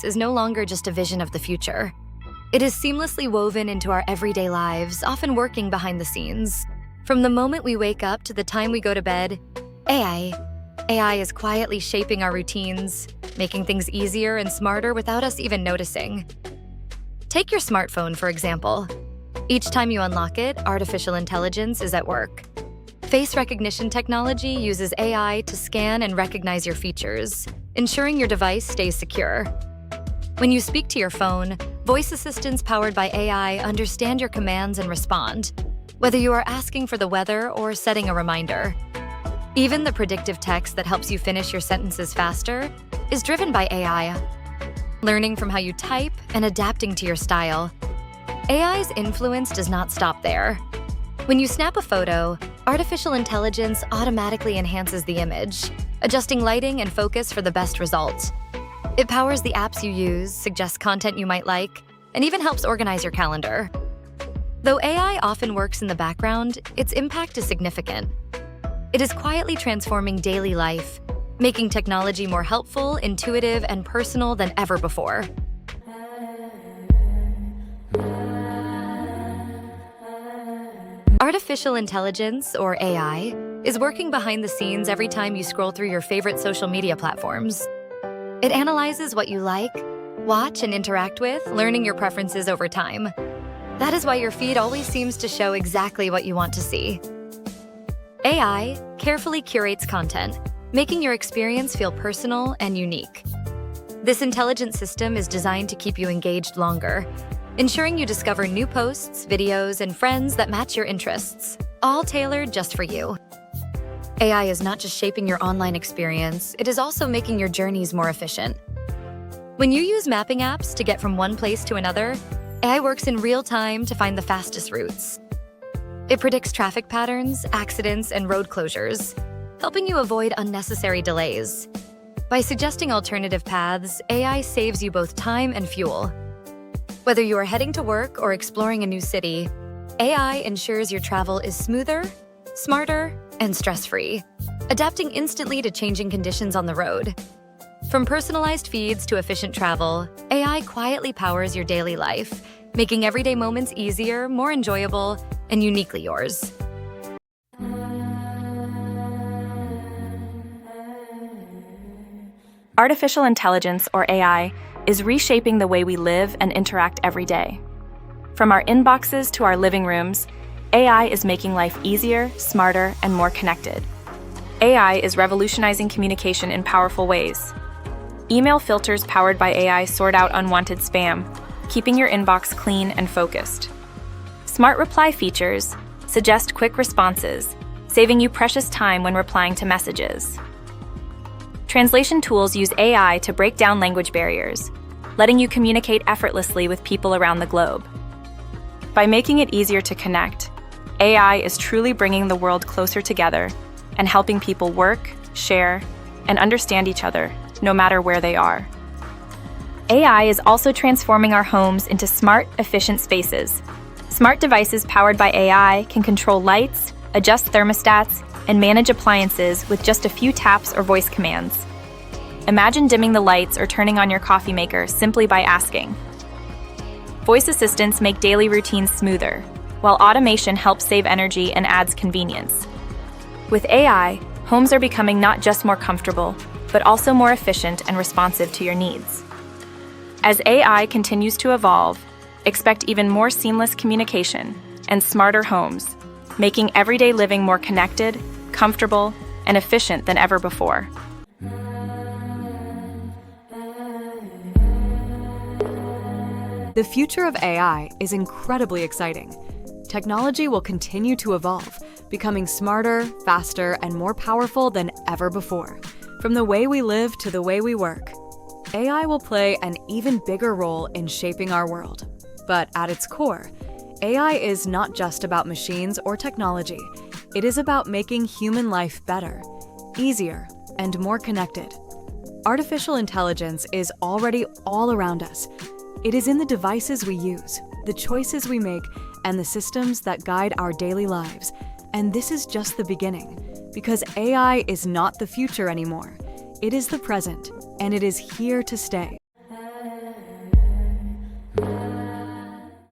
is no longer just a vision of the future. It is seamlessly woven into our everyday lives, often working behind the scenes. From the moment we wake up to the time we go to bed, AI is quietly shaping our routines, making things easier and smarter without us even noticing. Take your smartphone, for example. Each time you unlock it, artificial intelligence is at work. Face recognition technology uses AI to scan and recognize your features, ensuring your device stays secure. When you speak to your phone, voice assistants powered by AI understand your commands and respond, whether you are asking for the weather or setting a reminder. Even the predictive text that helps you finish your sentences faster is driven by AI, learning from how you type and adapting to your style. AI's influence does not stop there. When you snap a photo, artificial intelligence automatically enhances the image, adjusting lighting and focus for the best result. It powers the apps you use, suggests content you might like, and even helps organize your calendar. Though AI often works in the background, its impact is significant. It is quietly transforming daily life, making technology more helpful, intuitive, and personal than ever before. Artificial intelligence, or AI, is working behind the scenes every time you scroll through your favorite social media platforms. It analyzes what you like, watch, and interact with, learning your preferences over time. That is why your feed always seems to show exactly what you want to see. AI carefully curates content, making your experience feel personal and unique. This intelligent system is designed to keep you engaged longer, ensuring you discover new posts, videos, and friends that match your interests, all tailored just for you. AI is not just shaping your online experience, it is also making your journeys more efficient. When you use mapping apps to get from one place to another, AI works in real time to find the fastest routes. It predicts traffic patterns, accidents, and road closures, helping you avoid unnecessary delays. By suggesting alternative paths, AI saves you both time and fuel. Whether you are heading to work or exploring a new city, AI ensures your travel is smoother, smarter, and stress-free, adapting instantly to changing conditions on the road. From personalized feeds to efficient travel, AI quietly powers your daily life, making everyday moments easier, more enjoyable, and uniquely yours. Artificial intelligence, or AI, is reshaping the way we live and interact every day. From our inboxes to our living rooms, AI is making life easier, smarter, and more connected. AI is revolutionizing communication in powerful ways. Email filters powered by AI sort out unwanted spam, keeping your inbox clean and focused. Smart reply features suggest quick responses, saving you precious time when replying to messages. Translation tools use AI to break down language barriers, letting you communicate effortlessly with people around the globe. By making it easier to connect, AI is truly bringing the world closer together and helping people work, share, and understand each other, no matter where they are. AI is also transforming our homes into smart, efficient spaces. Smart devices powered by AI can control lights, adjust thermostats, and manage appliances with just a few taps or voice commands. Imagine dimming the lights or turning on your coffee maker simply by asking. Voice assistants make daily routines smoother, while automation helps save energy and adds convenience. With AI, homes are becoming not just more comfortable, but also more efficient and responsive to your needs. As AI continues to evolve, expect even more seamless communication and smarter homes, making everyday living more connected, comfortable, and efficient than ever before. The future of AI is incredibly exciting. Technology will continue to evolve, becoming smarter, faster, and more powerful than ever before. From the way we live to the way we work, AI will play an even bigger role in shaping our world. But at its core, AI is not just about machines or technology. It is about making human life better, easier, and more connected. Artificial intelligence is already all around us. It is in the devices we use, the choices we make, and the systems that guide our daily lives. And this is just the beginning, because AI is not the future anymore. It is the present, and it is here to stay.